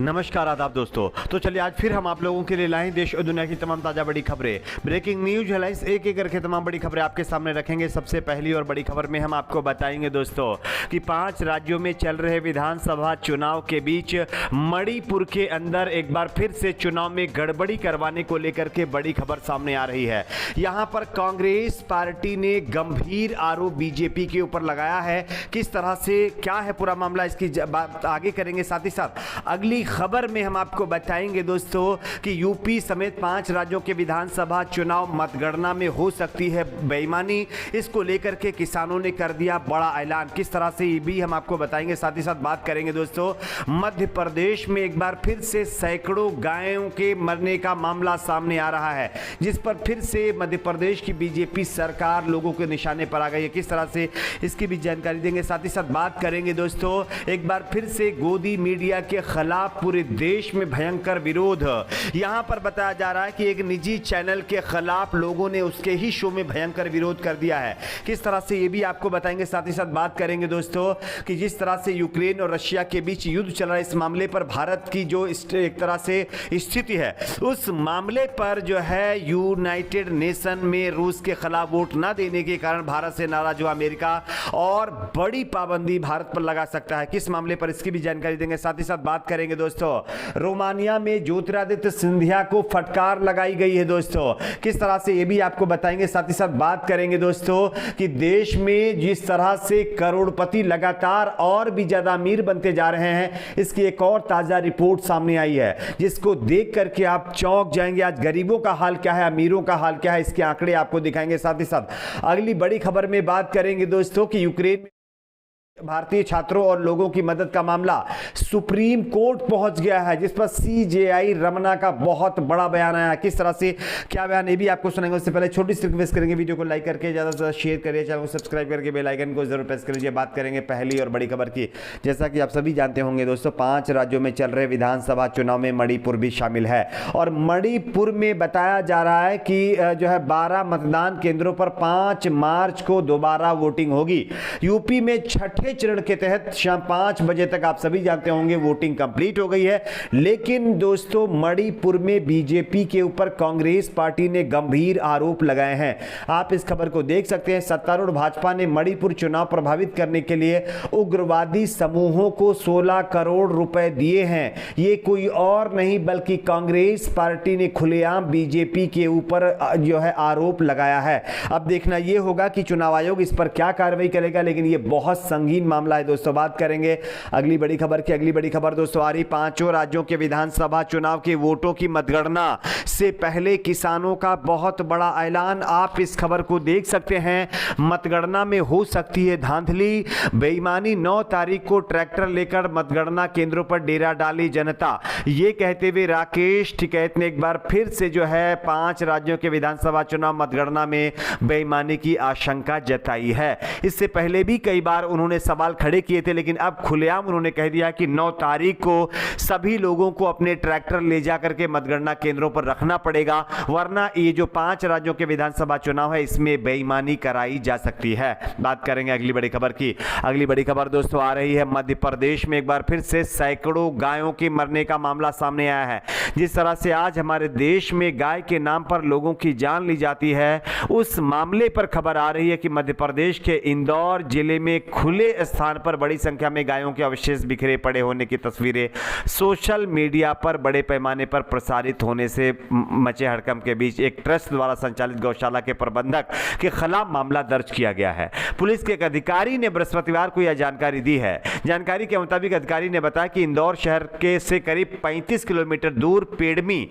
नमस्कार आदाब दोस्तों। तो चलिए आज फिर हम आप लोगों के लिए लाए हैं देश और दुनिया की तमाम ताज़ा बड़ी खबरें, ब्रेकिंग न्यूज हेडलाइंस, एक एक करके तमाम बड़ी खबरें आपके सामने रखेंगे। सबसे पहली और बड़ी खबर में हम आपको बताएंगे दोस्तों कि 5 राज्यों में चल रहे विधानसभा चुनाव के बीच मणिपुर के अंदर एक बार फिर से चुनाव में गड़बड़ी करवाने को लेकर के बड़ी खबर सामने आ रही है। यहाँ पर कांग्रेस पार्टी ने गंभीर आरोप बीजेपी के ऊपर लगाया है। किस तरह से क्या है पूरा मामला, इसकी बात आगे करेंगे। साथ ही साथ अगली खबर में हम आपको बताएंगे दोस्तों कि यूपी समेत 5 राज्यों के विधानसभा चुनाव मतगणना में हो सकती है बेईमानी। इसको लेकर के किसानों ने कर दिया बड़ा ऐलान। किस तरह से ये भी हम आपको बताएंगे। साथ ही साथ बात करेंगे दोस्तों मध्य प्रदेश में एक बार फिर से सैकड़ों गायों के मरने का मामला सामने आ रहा है, जिस पर फिर से मध्य प्रदेश की बीजेपी सरकार लोगों के निशाने पर आ गई है। किस तरह से इसकी भी जानकारी देंगे। साथ ही साथ बात करेंगे दोस्तों एक बार फिर से गोदी मीडिया के खिलाफ पूरे देश में भयंकर विरोध। यहां पर बताया जा रहा है कि एक निजी चैनल के खिलाफ लोगों ने उसके ही शो में भयंकर विरोध कर दिया है। किस तरह से ये भी आपको बताएंगे। साथ ही साथ बात करेंगे दोस्तों कि जिस तरह से यूक्रेन और रशिया के बीच युद्ध चल रहा है, इस मामले पर भारत की जो एक तरह से स्थिति है, उस मामले पर जो है यूनाइटेड नेशन में रूस के खिलाफ वोट ना देने के कारण भारत से नाराज हुआ अमेरिका और बड़ी पाबंदी भारत पर लगा सकता है। किस मामले पर, इसकी भी जानकारी देंगे। साथ ही साथ बात करेंगे दोस्तों रोमानिया में ज्योतिरादित्य सिंधिया को फटकार लगाई गई है दोस्तों। किस तरह से ये भी आपको बताएंगे। साथ ही साथ बात करेंगे दोस्तों कि देश में जिस तरह से करोड़पति लगातार और भी ज्यादा अमीर बनते जा रहे हैं, इसकी एक और ताजा रिपोर्ट सामने आई है, जिसको देख करके आप चौंक जाएंगे। आज गरीबों का हाल क्या है, अमीरों का हाल क्या है, इसके आंकड़े आपको दिखाएंगे। साथ ही साथ अगली बड़ी खबर में बात करेंगे दोस्तों कि यूक्रेन में भारतीय छात्रों और लोगों की मदद का मामला सुप्रीम कोर्ट पहुंच गया है, जिस पर सीजेआई रमना का बहुत बड़ा बयान आया। किस तरह से क्या बयान, ये भी आपको सुनाएंगे। उससे पहले छोटी सी रिक्वेस्ट करेंगे, वीडियो को लाइक करके ज्यादा से ज्यादा शेयर करिए, चैनल को सब्सक्राइब करके बेल आइकन को जरूर प्रेस करिए। बात करेंगे पहली और बड़ी खबर की। जैसा कि आप सभी जानते होंगे दोस्तों, 5 राज्यों में चल रहे विधानसभा चुनाव में मणिपुर भी शामिल है और मणिपुर में बताया जा रहा है कि जो है 12 मतदान केंद्रों पर 5 मार्च को दोबारा वोटिंग होगी। यूपी में छठे चरण के तहत शाम 5 बजे तक आप सभी जानते होंगे वोटिंग कंप्लीट हो गई है। लेकिन दोस्तों मणिपुर में बीजेपी के ऊपर कांग्रेस पार्टी ने गंभीर आरोप लगाए हैं। आप इस खबर को देख सकते हैं। सत्तारूढ़ भाजपा ने मणिपुर चुनाव प्रभावित करने के लिए उग्रवादी समूहों को 16 करोड़ रुपए दिए हैं। ये कोई और नहीं बल्कि कांग्रेस पार्टी ने खुलेआम बीजेपी के ऊपर जो है आरोप लगाया है। अब देखना यह होगा कि चुनाव आयोग इस पर क्या कार्रवाई करेगा, लेकिन यह बहुत संगीन मामला है दोस्तों। बात करेंगे अगली बड़ी खबर की। अगली बड़ी खबर दोस्तों आ रही 5 राज्यों के विधानसभा चुनाव के वोटों की मतगणना से पहले किसानों का बहुत बड़ा ऐलान। आप इस खबर को देख सकते हैं। मतगणना में हो सकती है धांधली, बेईमानी। 9 तारीख को ट्रैक्टर लेकर मतगणना केंद्रों पर डेरा डाली जनता, ये कहते हुए राकेश टिकैत ने एक बार फिर से जो है 5 राज्यों के विधानसभा चुनाव मतगणना में बेईमानी की आशंका जताई है। इससे पहले भी कई बार उन्होंने सवाल खड़े किए थे, लेकिन अब खुलेआम उन्होंने कह दिया कि 9 तारीख को सभी लोगों को अपने ट्रैक्टर ले जाकर के मतगणना केंद्रों पर रखना पड़ेगा, वरना ये जो 5 राज्यों के विधानसभा चुनाव है इसमें बेईमानी कराई जा सकती है। बात करेंगे अगली बड़ी खबर की। अगली बड़ी खबर दोस्तों आ रही है मध्य प्रदेश में एक बार फिर से सैकड़ों गायों के मरने का मामला सामने आया है। जिस तरह से आज हमारे देश में गाय के नाम पर लोगों की जान ली जाती है, उस मामले पर खबर आ रही है कि मध्य प्रदेश के इंदौर जिले में खुले स्थान पर बड़ी संख्या में गायों के अवशेष बिखरे पड़े होने की तस्वीरें सोशल मीडिया पर बड़े पैमाने पर प्रसारित होने से मचे हड़कंप के बीच एक ट्रस्ट द्वारा संचालित गौशाला के प्रबंधक के खिलाफ मामला दर्ज किया गया है। पुलिस के एक अधिकारी ने बृहस्पतिवार को यह जानकारी दी है। जानकारी के मुताबिक अधिकारी ने बताया कि इंदौर शहर के से करीब 35 किलोमीटर दूर पेड़मी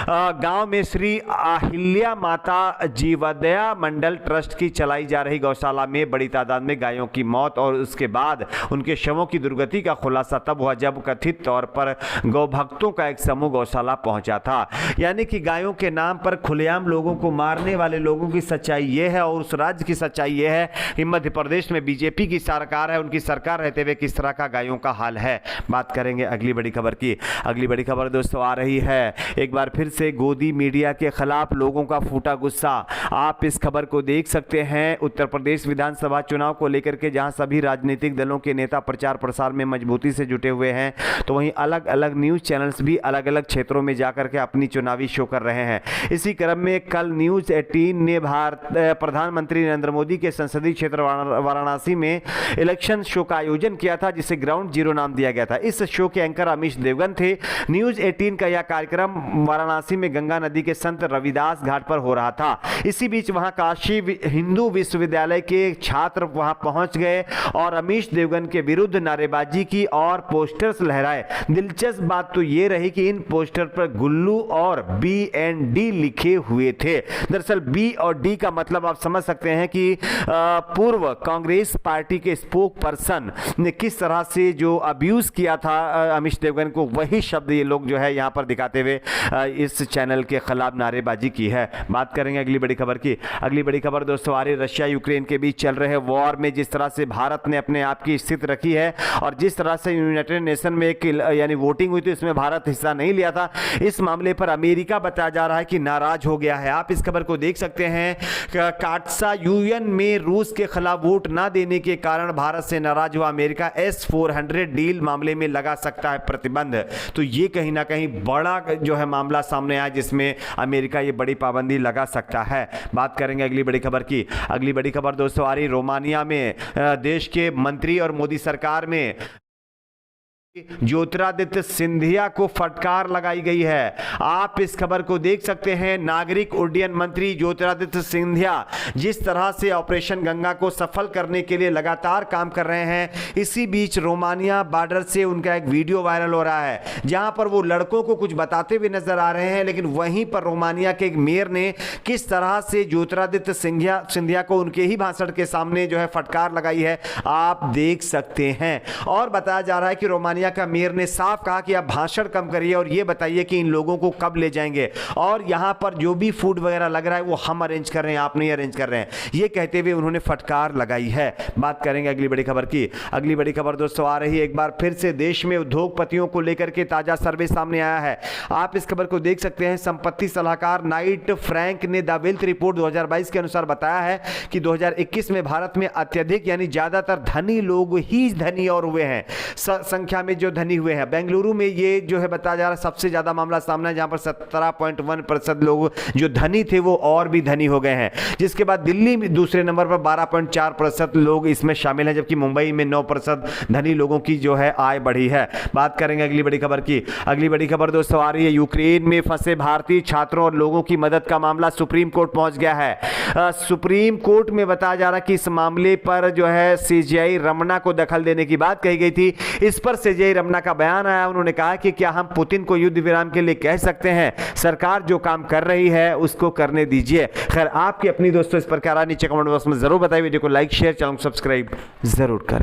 गांव में श्री अहिल्या माता जीवदया मंडल ट्रस्ट की चलाई जा रही गौशाला में बड़ी तादाद में गायों की मौत और उसके बाद उनके शवों की दुर्गति का खुलासा तब हुआ जब कथित तौर पर गौ भक्तों का एक समूह गौशाला पहुंचा था। यानी कि गायों के नाम पर खुलेआम लोगों को मारने वाले लोगों की सच्चाई यह है और उस राज्य की सच्चाई यह है कि मध्य प्रदेश में बीजेपी की सरकार है, उनकी सरकार रहते हुए किस तरह का गायों का हाल है। बात करेंगे अगली बड़ी खबर की। अगली बड़ी खबर दोस्तों आ रही है एक बार फिर से गोदी मीडिया के खिलाफ लोगों का फूटा गुस्सा। आप इस खबर को देख सकते हैं उत्तर प्रदेश विधानसभा चुनाव को लेकर के, जहां सभी राजनीतिक दलों के नेता प्रचार प्रसार में मजबूती से जुटे हुए हैं, तो वहीं अलग अलग न्यूज़ चैनल्स भी अलग अलग क्षेत्रों में जाकर के अपनी चुनावी शो कर रहे हैं। इसी क्रम में कल न्यूज़ 18 ने प्रधानमंत्री नरेंद्र मोदी के संसदीय क्षेत्र वाराणसी में इलेक्शन शो का आयोजन किया था, जिसे ग्राउंड जीरो नाम दिया गया था। इस शो के एंकर अमीश देवगन थे। न्यूज़ 18 का यह कार्यक्रम वाराणसी में गंगा नदी के संत रविदास घाट पर हो रहा था। इसी बीच वहां काशी हिंदू विश्वविद्यालय के छात्र वहां पहुंच गए और अमीश देवगन के विरुद्ध नारेबाजी की और पोस्टर्स लहराए। दिलचस्प बात तो यह रही कि इन पोस्टर पर गुल्लू और BND लिखे हुए थे। दरअसल B और D का मतलब आप समझ सकते हैं कि पूर्व कांग्रेस पार्टी के स्पोक पर्सन ने किस तरह से जो अब्यूज किया था अमीश देवगन को, वही शब्द ये लोग जो है यहाँ पर दिखाते हुए इस चैनल के खिलाफ नारेबाजी की है। बात करेंगे अगली बड़ी खबर की। अगली बड़ी खबर दोस्तों आ रही रशिया यूक्रेन के बीच चल रहे वॉर में जिस तरह से भारत ने अपने आप की स्थिति रखी है और जिस तरह से यूनाइटेड नेशन में एक यानी वोटिंग हुई थी, इसमें भारत हिस्सा नहीं लिया था। इस मामले पर अमेरिका बताया जा रहा है कि नाराज हो गया है। आप इस खबर को देख सकते हैं। काटसा यूएन में रूस के खिलाफ वोट ना देने के कारण भारत से नाराज हुआ अमेरिका S-400 डील मामले में लगा सकता है प्रतिबंध। तो ये कहीं ना कहीं बड़ा जो है मामला सामने आया, जिसमें अमेरिका ये बड़ी पाबंदी लगा सकता है। बात करेंगे अगली बड़ी खबर की। अगली बड़ी खबर दोस्तों आ रही रोमानिया में देश के मंत्री और मोदी सरकार में ज्योतिरादित्य सिंधिया को फटकार लगाई गई है। आप इस खबर को देख सकते हैं। नागरिक उड्डयन मंत्री ज्योतिरादित्य सिंधिया जिस तरह से ऑपरेशन गंगा को सफल करने के लिए लगातार काम कर रहे हैं, इसी बीच रोमानिया बॉर्डर से उनका एक वीडियो वायरल हो रहा है, जहां पर वो लड़कों को कुछ बताते हुए नजर आ रहे हैं। लेकिन वहीं पर रोमानिया के एक मेयर ने किस तरह से ज्योतिरादित्य सिंधिया को उनके ही भाषण के सामने जो है फटकार लगाई है, आप देख सकते हैं। और बताया जा रहा है कि रोमानिया का मेयर ने साफ कहा कि आप भाषण कम करिए और ये बताइए कि इन लोगों को कब ले जाएंगे, और यहां पर जो भी फूड वगैरह लग रहा है वो हम अरेंज कर रहे हैं, आप नहीं अरेंज कर रहे हैं, ये कहते हुए उन्होंने फटकार लगाई है। बात करेंगे अगली बड़ी खबर की। अगली बड़ी खबर दोस्तों आ रही है एक बार फिर से देश में उद्योगपतियों को लेकर के ताजा सर्वे सामने आया है। आप इस खबर को देख सकते हैं। संपत्ति सलाहकार नाइट फ्रैंक ने द वेल्थ रिपोर्ट 2022 के अनुसार बताया है कि 2021 में भारत में अत्यधिक यानी ज्यादातर धनी लोग ही धनी और हुए हैं, संख्या में जो धनी हुए हैं। बेंगलुरु में ये जो है बताया जा रहा है सबसे ज्यादा मामला सामने, जहां पर 17.1% लोग जो धनी थे वो और भी धनी हो गए हैं। जिसके बाद दिल्ली में दूसरे नंबर पर 12.4% लोग इसमें शामिल हैं, जबकि मुंबई में 9% धनी लोगों की जो है आय बढ़ी है। बात करेंगे अगली बड़ी खबर की। अगली बड़ी खबर दोस्तों आ रही है यूक्रेन में फंसे भारतीय छात्रों और लोगों की मदद का मामला सुप्रीम कोर्ट पहुंच गया है। सुप्रीम कोर्ट में बताया जा रहा है कि इस मामले पर जो है CJI रमना को दखल देने की बात कही गई थी। इस पर CJI रमना का बयान आया। उन्होंने कहा कि क्या हम पुतिन को युद्ध विराम के लिए कह सकते हैं? सरकार जो काम कर रही है उसको करने दीजिए। खैर आपकी अपनी दोस्तों इस पर क्या राय नीचे कमेंट बॉक्स में जरूर बताइए। वीडियो को लाइक शेयर चैनल को सब्सक्राइब जरूर करें।